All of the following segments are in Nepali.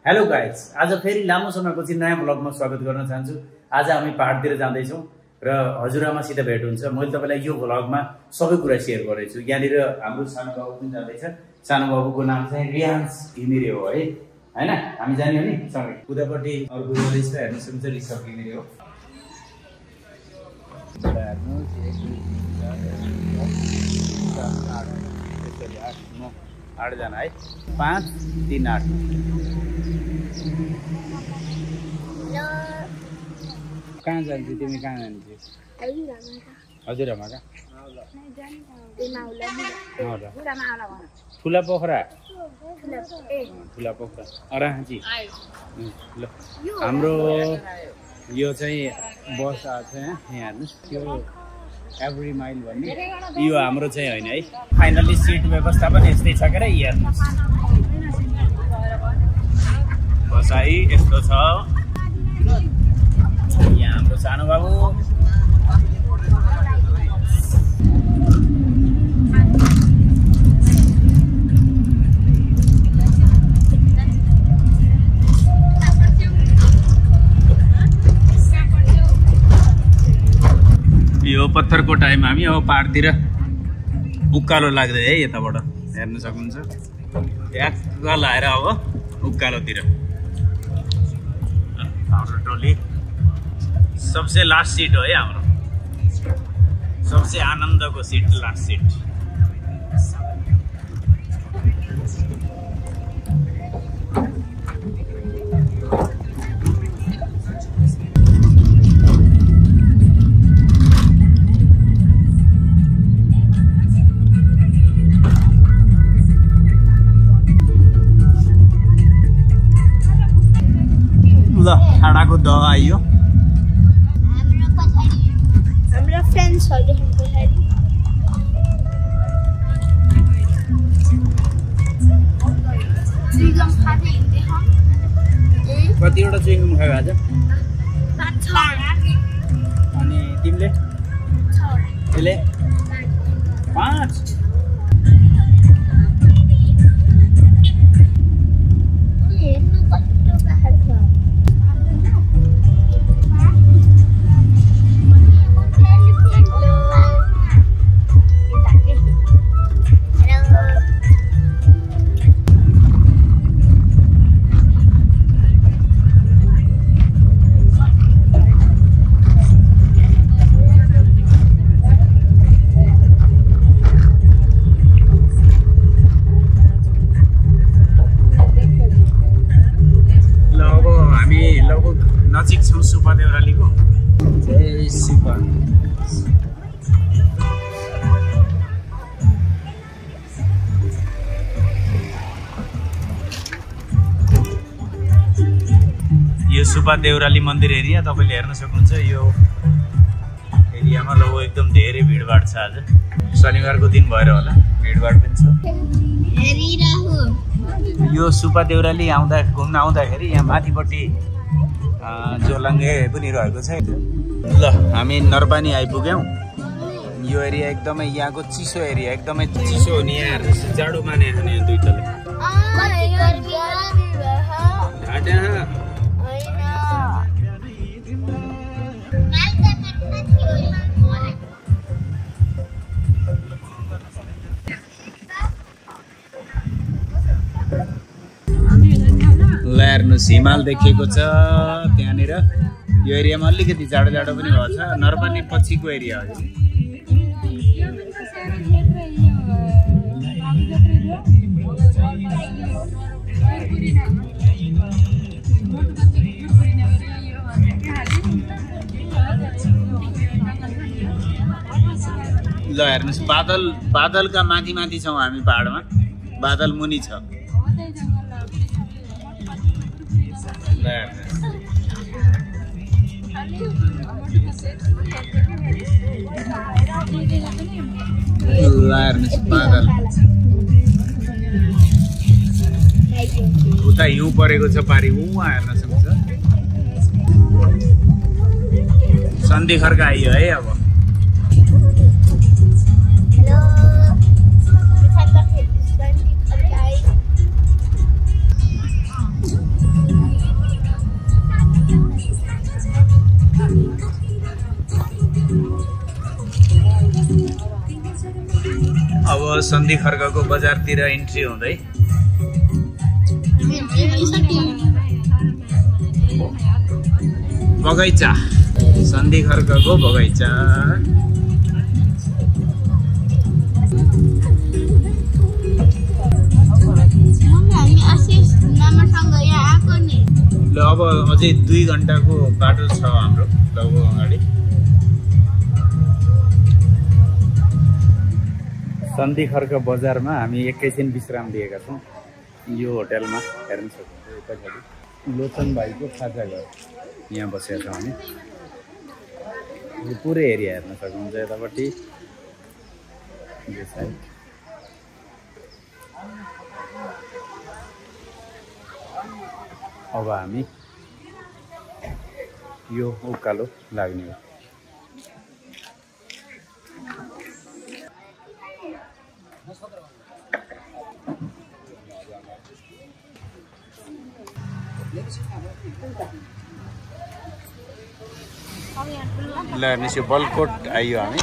हेलो गाइज, आज फेरि लामो समयपछि नयाँ ब्लगमा स्वागत गर्न चाहन्छु। आज हामी पहाडतिर जाँदैछौँ र हजुरआमासित भेट हुन्छ। मैले तपाईँलाई यो ब्लगमा सबै कुरा सेयर गरेछु। यहाँनिर हाम्रो सानो बाबु पनि जाँदैछ। सानो बाबुको नाम चाहिँ रियान्स घिमिरे हो है, होइन? हामी जाने हो नि सँगै। उतापट्टि अर्को रहेछ, हेर्नु सक्नुहुन्छ, ऋषभ घिमिरे हो। आठजना है, 5, 3, 8। कहाँ जान्छौ तिमी? कहाँ जान्छौ? हजुरआमा ठुला पोखरा। ठुला पोखरा अराहाँची। ल हाम्रो यो चाहिँ बस आएको छ यहाँ हेर्नुहोस्। त्यो एभ्री माइल भन्ने यो हाम्रो चाहिँ होइन है। फाइनली सिट व्यवस्था पनि यस्तै छ के हेर्नुहोस्। बसाइ यस्तो छ। यहाँ हाम्रो सानो बाबु। यो पत्थरको टाइम हामी अब पहाडतिर उकालो लाग्दै है। यताबाट हेर्न सक्नुहुन्छ, ट्याक्क लाएर अब उकालोतिर हाम्रो टोली। सबसे लास्ट सीट हो है हाम्रो, सबसे आनन्दको सीट, लास्ट सीट। ल खाडाको द आइयो। हाम्रो फ्रेन्ड्सहरु पछाडी चुइगम खादै हिँड्दै हौ। कतिवटा चुइगम खायो आज? 5। अनि तिमीले? 6। त्यसले 5। हेर्नु कस्तो पहाड छ। नजिक छौँ सुपा देउरालीको। जय सुपा। यो सुपा देउराली मन्दिर एरिया तपाईँले हेर्न सक्नुहुन्छ। यो एरियामा लगभग एकदम धेरै भिडभाड छ। आज शनिबारको दिन भएर होला, भिडभाड पनि छ। यो सुपा देउराली आउँदा घुम्न आउँदाखेरि यहाँ माथिपट्टि जोलङ्गे पनि रहेको छ। ल हामी नरपानी आइपुग्यौँ। यो एरिया एकदमै यहाँको चिसो एरिया, एकदमै चिसो हो नि। यहाँ जाडो माने खाने दुई तले। ल हेर्नुहोस्, हिमाल देखिएको छ त्यहाँनिर। यो एरियामा अलिकति जाडो जाडो पनि भएको छ। नरपानी पछिको एरिया हो। ल हेर्नुहोस्, बादलका माथि माथि छौँ हामी पहाडमा। बादल मुनि छ। बादल उता हिउँ परेको छ पारी। उहाँ हेर्न सक्नुहुन्छ। सन्धि खर्क आइयो है अब। सन्धि खर्कको बजारतिर इन्ट्री हुँदै बगैँचा सन्धि खर्कको बगैँचा ल अब अझै 2 घण्टाको बाटो छ हाम्रो लगभग अगाडि सन्धि खर्क बजारमा हामी एकैछिन विश्राम लिएका छौँ यो होटलमा हेर्न सक्नुहुन्छ पछाडि लोचन भाइको खाजा घर यहाँ बसेका छौँ हामी यो पुरै एरिया हेर्न सक्नुहुन्छ यतापट्टि अब हामी यो उकालो लाग्ने हो ल निस्क्यो बलकोट आइयो हामी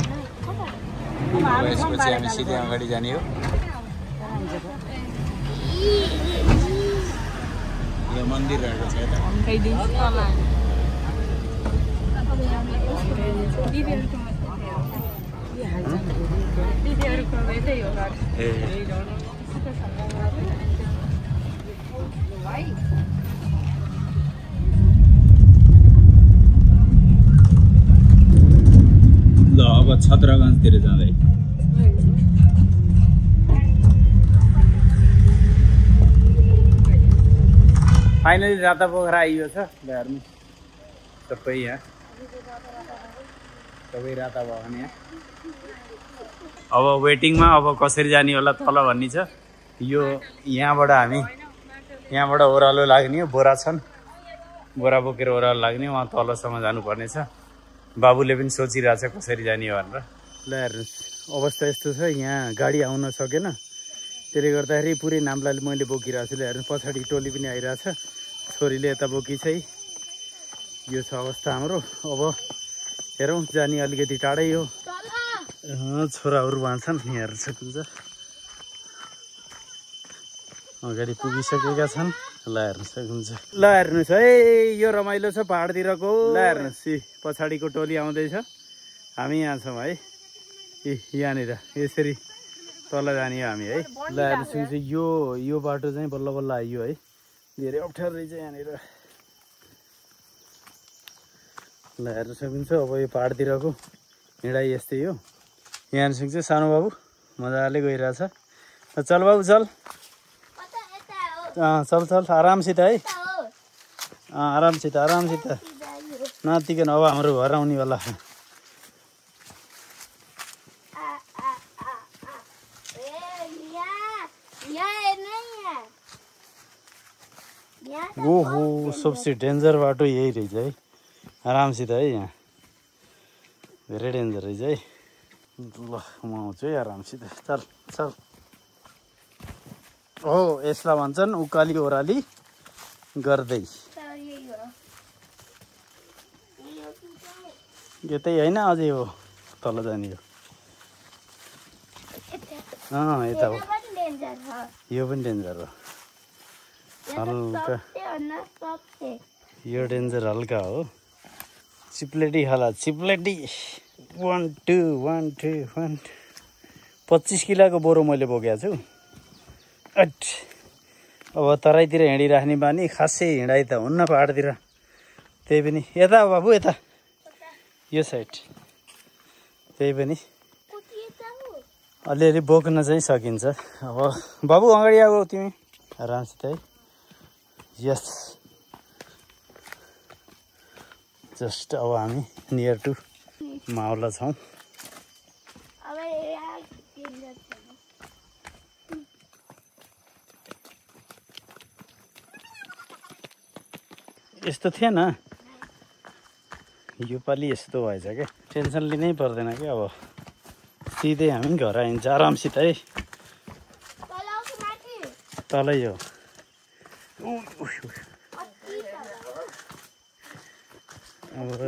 यसपछि हामी सिधै अगाडि जाने हो यो मन्दिर रहेको छ यता ल अब छत्रगञ्जतिर जाँदै फाइनली राता पोखरा आइयो छ हेर्नु सबै यहाँ सबै राता भवन यहाँ अब वेटिङमा अब कसरी जाने होला तल भन्ने छ यो यहाँबाट हामी यहाँबाट ओह्रालो लाग्ने हो बोरा छन् बोरा बोकेर ओह्रालो लाग्ने उहाँ तलसम्म जानुपर्ने छ बाबुले पनि सोचिरहेछ कसरी जाने हो भनेर ल हेर्नुहोस् अवस्था यस्तो छ यहाँ गाडी आउन सकेन त्यसले गर्दाखेरि पुरै नाम्लाले मैले बोकिरहेको छु ल हेर्नु पछाडि टोली पनि आइरहेछ छोरीले यता बोकी छ यो छ अवस्था हाम्रो अब हेरौँ जाने अलिकति टाढै हो छोराहरू भान्छन् हेर्न सक्नुहुन्छ अगाडि पुगिसकेका छन् ल हेर्न सक्नुहुन्छ ल हेर्नुहोस् है यो रमाइलो छ पहाडतिरको ल हेर्नुहोस् पछाडिको टोली आउँदैछ हामी यहाँ छौँ है यहाँनिर यसरी तल जाने हो हामी है ल हेर्नु सक्नुहुन्छ यो बाटो चाहिँ बल्ल बल्ल आइयो है धेरै अप्ठ्यारो रहेछ यहाँनिर ल हेर्नु सक्नुहुन्छ अब यो पहाडतिरको हिँडाइ यस्तै हो यहाँ हेर्नु सक्नुहुन्छ सानो बाबु मजाले गइरहेछ चल बाबु चल चल चल आरामसित है आरामसित आरामसित नतिकन अब हाम्रो घर आउनेवाला ओहो सबसे डेन्जर बाटो यही रहेछ है आरामसित है यहाँ धेरै डेन्जर रहेछ है ल म आउँछु है आरामसित चल चल हो यसलाई भन्छन् उकाली ओह्राली गर्दै यतै होइन अझै हो तल जाने हो यता हो यो पनि डेन्जर हो हल्का यो डेन्जर हल्का हो चिप्लेटी खाला चिप्लेटी 1 2 1 2 1 25 किलोको बोरो मैले बोकेको छु अब तराईतिर हिँडिराख्ने बानी खासै हिँडाइ त हुन्न पहाडतिर त्यही पनि यता बाबु यता यो साइड त्यही पनि अलिअलि बोक्न चाहिँ सकिन्छ अब बाबु अगाडि आऊ तिमी आरामसित है यस जस्ट अब हामी नियर टु माउला छौँ यस्तो थिएन योपालि यस्तो भएछ क्या टेन्सन लिनै पर्दैन क्या अब सिधै हामी घर आइन्छ आरामसित है तलै हो अब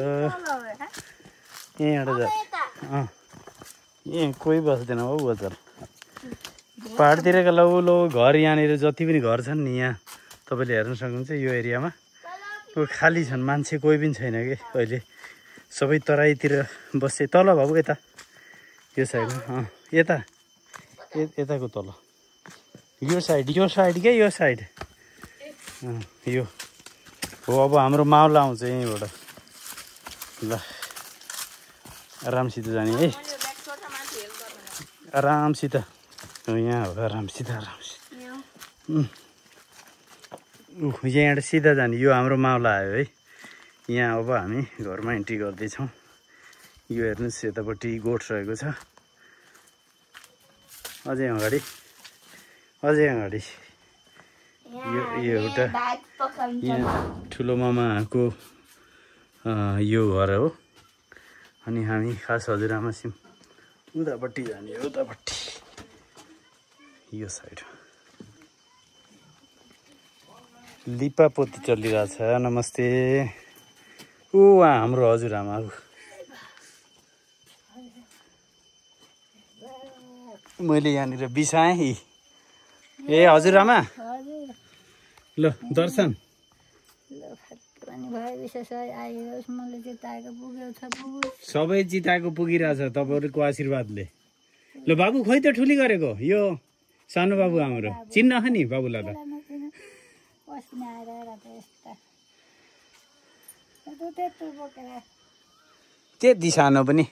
यहाँबाट जा यहाँ कोही बस्दैन बाबु अचल पहाडतिरका लौ घर यहाँनिर जति पनि घर छन् नि यहाँ तपाईँले हेर्न सक्नुहुन्छ यो एरियामा खाली छन्, मान्छे कोही पनि छैन कि अहिले सबै तराईतिर बसे। तल बाबु यता यो साइडमा यता यताको तल यो साइड क्या यो साइड यो हो। अब हाम्रो माउला आउँछ यहीँबाट। ल आरामसित जाने है, आरामसित यहाँ हो, आरामसित यहाँबाट सिधा जाने। यो हाम्रो माउला आयो है यहाँ। अब हामी घरमा इन्ट्री गर्दैछौँ। यो हेर्नुहोस् यतापट्टि गोठ रहेको छ, अझै अगाडि यो एउटा यहाँ ठुलो मामाको यो घर हो। अनि हामी खास हजुरआमा सिम उतापट्टि जाने, उतापट्टि यो साइड लिपापोती चलिरहेछ। नमस्ते। उहाँ हाम्रो हजुरआमा मैले यहाँनिर बिसाएँ। ए हजुरआमा ल दर्शन सबै जिताएको पुगिरहेछ तपाईँहरूको आशीर्वादले। ल बाबु खोइ त ठुली गरेको यो सानो बाबु हाम्रो चिन्न नि बाबुलाई त त्यति सानो पनि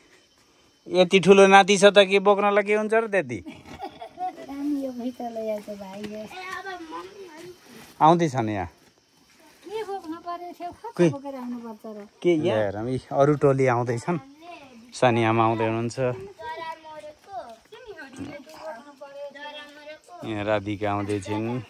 यति ठुलो नाति छ त के बोक्नलाई के हुन्छ र त्यति। आउँदैछ नि यहाँ के यहाँ अरू टोली आउँदैछन्। सानी आमा आउँदै हुनुहुन्छ, यहाँ राधिका आउँदैछन्।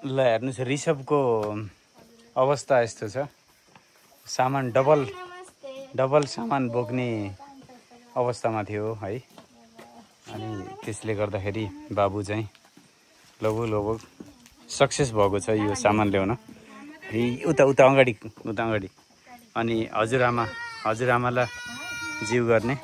ल हेर्नुहोस् ऋषभको अवस्था यस्तो छ, सामान डबल सामान बोक्ने अवस्थामा थियो है। अनि त्यसले गर्दाखेरि बाबु चाहिँ लगभग सक्सेस भएको छ यो सामान ल्याउन। उता अगाडि अनि हजुरआमालाई जिउ गर्ने।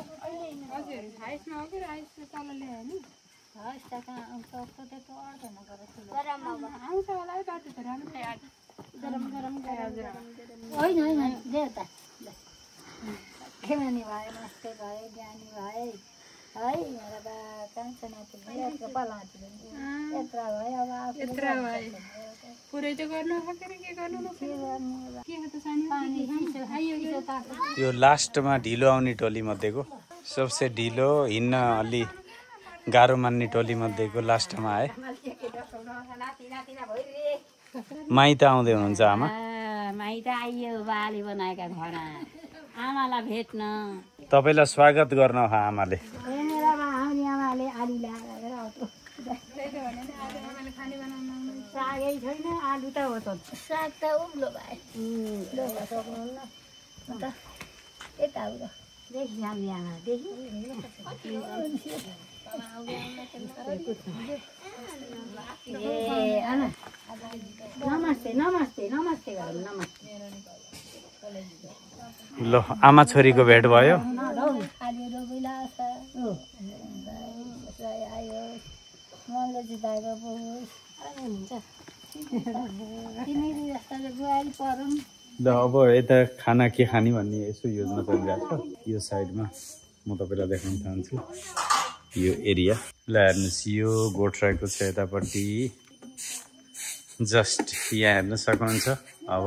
यो लास्टमा ढिलो आउने टोली मध्येको सबसे ढिलो हिँड्न अलि गाह्रो मान्ने टोली मध्येको लास्टमा आए। माइत आउँदै हुनुहुन्छ आमा? माइत आइयो, बाले बनाएका घर आमालाई भेट्न तपाईलाई स्वागत गर्न आमाले। सागै छैन, आलु त हो त, साग त उम्लो भयो। नमस्ते। ल आमा छोरीको भेट भयो। ल अब यता खाना के खाने भन्ने यसो योजना चलिरहेको छ। यो साइडमा म तपाईँलाई देखाउन चाहन्छु यो एरिया। ल हेर्नुहोस् यो गोठ रहेको छ यतापट्टि, जस्ट यहाँ हेर्न सक्नुहुन्छ। अब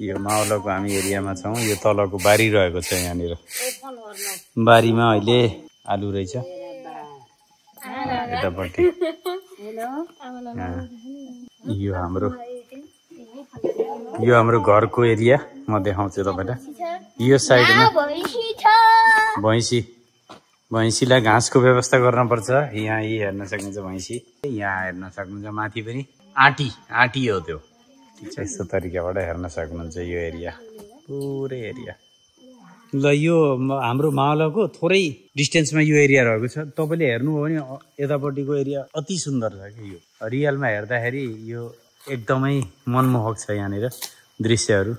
यो मावलाको हामी एरियामा छौँ। यो तलको बारी रहेको छ, यहाँनिर बारीमा अहिले आलु रहेछ। यतापट्टि यो हाम्रो घरको एरिया म देखाउँछु तपाईँलाई। यो साइडमा भैँसीलाई घाँसको व्यवस्था गर्नुपर्छ। यहाँ हेर्न सक्नुहुन्छ भैँसी, यहाँ हेर्न सक्नुहुन्छ। माथि पनि आँटी हो, त्यो यस्तो तरिकाबाट हेर्न सक्नुहुन्छ यो एरिया पुरै एरिया। ल यो हाम्रो मावलाको थोरै डिस्टेन्समा यो एरिया रहेको छ। तपाईँले हेर्नुभयो भने यतापट्टिको एरिया अति सुन्दर छ कि यो रियलमा हेर्दाखेरि यो एकदमै मनमोहक छ यहाँनिर दृश्यहरू।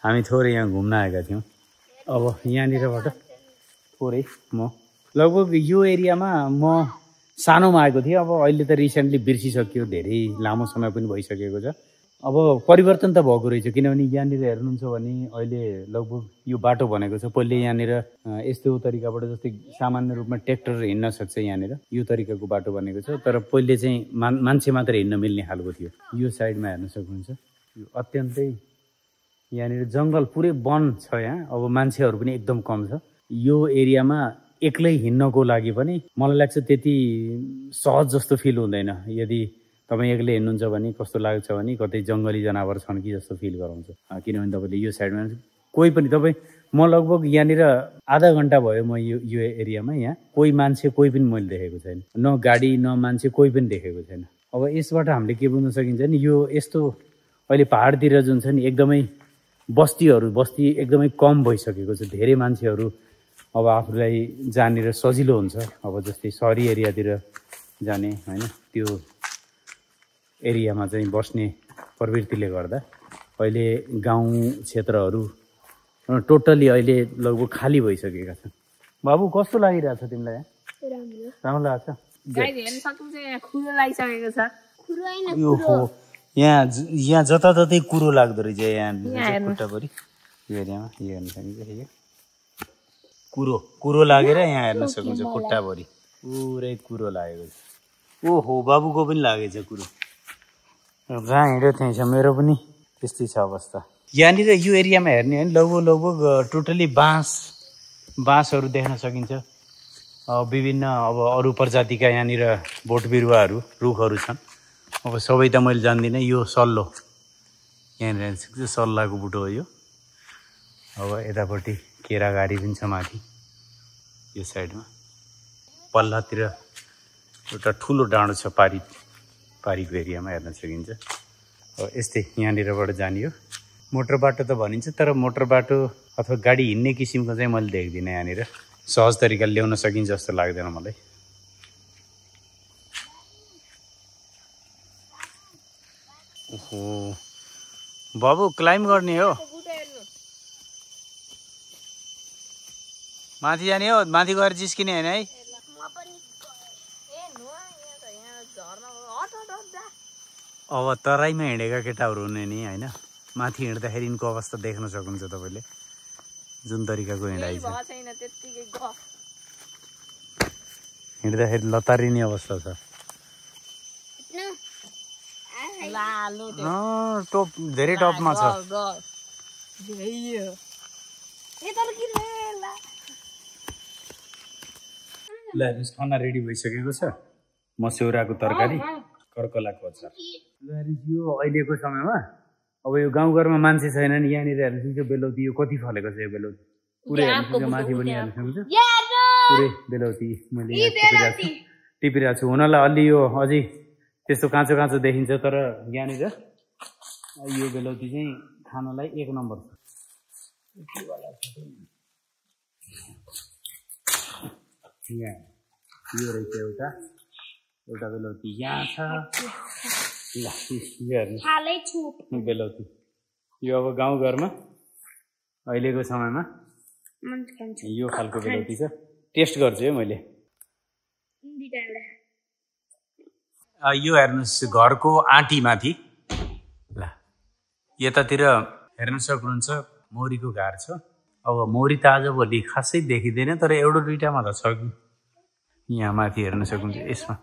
हामी थोरै यहाँ घुम्न आएका थियौँ। अब यहाँनिरबाट थोरै म लगभग यो एरियामा म सानोमा आएको थिएँ। अब अहिले त रिसेन्टली बिर्सिसक्यो, धेरै लामो समय पनि भइसकेको छ। अब परिवर्तन त भएको रहेछ, किनभने यहाँनिर हेर्नुहुन्छ भने अहिले लगभग यो बाटो बनेको छ। पहिले यहाँनिर यस्तो तरिकाबाट जस्तै सामान्य रूपमा ट्र्याक्टर हिँड्न सक्छ यहाँनिर, यो तरिकाको बाटो बनेको छ। तर पहिले चाहिँ मान्छे मात्र हिँड्न मिल्ने खालको थियो। यो साइडमा हेर्न सक्नुहुन्छ यो अत्यन्तै यहाँनिर जङ्गल पुरै वन छ यहाँ। अब मान्छेहरू पनि एकदम कम छ यो एरियामा। एक्लै हिँड्नको लागि पनि मलाई लाग्छ त्यति सहज जस्तो फिल हुँदैन। यदि तपाईँ एक्लै हिँड्नुहुन्छ भने कस्तो लाग्छ भने कतै जङ्गली जनावर छन् कि जस्तो फिल गराउँछ। किनभने तपाईँले यो साइडमा कोही पनि म लगभग यहाँनिर आधा घन्टा भयो म यो एरियामा। यहाँ कोही मान्छे कोही पनि मैले देखेको छैन, न गाडी न मान्छे कोही पनि देखेको छैन। अब यसबाट हामीले के बुझ्न सकिन्छ नि, यो यस्तो अहिले पाहाडतिर जुन छ नि एकदमै बस्ती एकदमै कम भइसकेको छ। धेरै मान्छेहरू अब आफूलाई जहाँनिर सजिलो हुन्छ, अब जस्तै सहरी एरियातिर जाने होइन, त्यो एरियामा चाहिँ बस्ने प्रवृत्तिले गर्दा अहिले गाउँ क्षेत्रहरू टोटल्ली अहिले लगभग खाली भइसकेका छन्। बाबु कस्तो लागिरहेछ तिमीलाई? राम्रो लाग्छ। यहाँ जताततै कुरो लाग्दो रहेछ यहाँ खुट्टाभरि यो एरियामा। यो हेर्न सकिन्छ कुरो लागेर यहाँ हेर्न सक्नुहुन्छ खुट्टाभरि पुरै कुरो लागेको छ। ओहो बाबुको पनि लागेछ कुरो। जहाँ हिँड्यो त्यहीँ छ, मेरो पनि त्यस्तै छ अवस्था। यहाँनिर यो एरियामा हेर्ने हो भने लगभग टोटली बाँसहरू देख्न सकिन्छ। विभिन्न अब अरू प्रजातिका यहाँनिर बोट बिरुवाहरू रुखहरू छन्। अब सबै त मैले जान्दिनँ। यो सल्लो यहाँनिर हेर्न सक्छु, सल्लाको बुटो हो यो। अब यतापट्टि केरागारी पनि छ माथि यो साइडमा। पल्लातिर एउटा ठुलो डाँडो छ पारीको एरियामा हेर्न सकिन्छ। अब यस्तै यहाँनिरबाट जाने हो। मोटर बाटो त भनिन्छ, तर मोटर बाटो अथवा गाडी हिँड्ने किसिमको चाहिँ मैले देख्दिनँ यहाँनिर। सहज तरिकाले ल्याउन सकिन्छ जस्तो लाग्दैन मलाई। ओहो बाबु क्लाइम्ब गर्ने हो, माथि जाने हो, माथि गएर जिस्किने होइन है। अब तराईमा हिँडेका केटाहरू हुने नि होइन, माथि हिँड्दाखेरि यिनको अवस्था देख्न सक्नुहुन्छ तपाईँले, जुन तरिकाको हिँडाइ छ। हिँड्दाखेरि लतारिने अवस्था छ। टप धेरै टपमा छ। ल हेर्नुहोस् खाना रेडी भइसकेको छ। मस्यौराको तरकारी, कर्कलाको अचार। यो अहिलेको समयमा अब यो गाउँघरमा मान्छे छैनन्। यहाँनिर हेर्नुहोस् यो बेलौती, यो कति फलेको छ यो बेलौती पुरै हेर्नुहोस्। माथि पनि हेर्न सक्नुहुन्छ पुरै बेलौती मैले टिपिरहेको छु। हुनलाई अलि यो अझै त्यस्तो काँचो काँचो देखिन्छ, तर यहाँनिर यो बेलौती चाहिँ खानलाई एक नम्बर छ। यहाँ यो रहेछ एउटा बेलौती यहाँ छ। ल यो हेर्नु बेलौती, यो अब गाउँघरमा अहिलेको समयमा यो खालको बेलौती छ। टेस्ट गर्छु है मैले। यो हेर्नुहोस् घरको आँटी माथि। ल यतातिर हेर्न सक्नुहुन्छ मौरीको घार छ। अब मौरी त आजभोलि खासै देखिँदैन, तर एउटा दुइटामा त छ कि यहाँ माथि हेर्न सक्नुहुन्छ। यसमा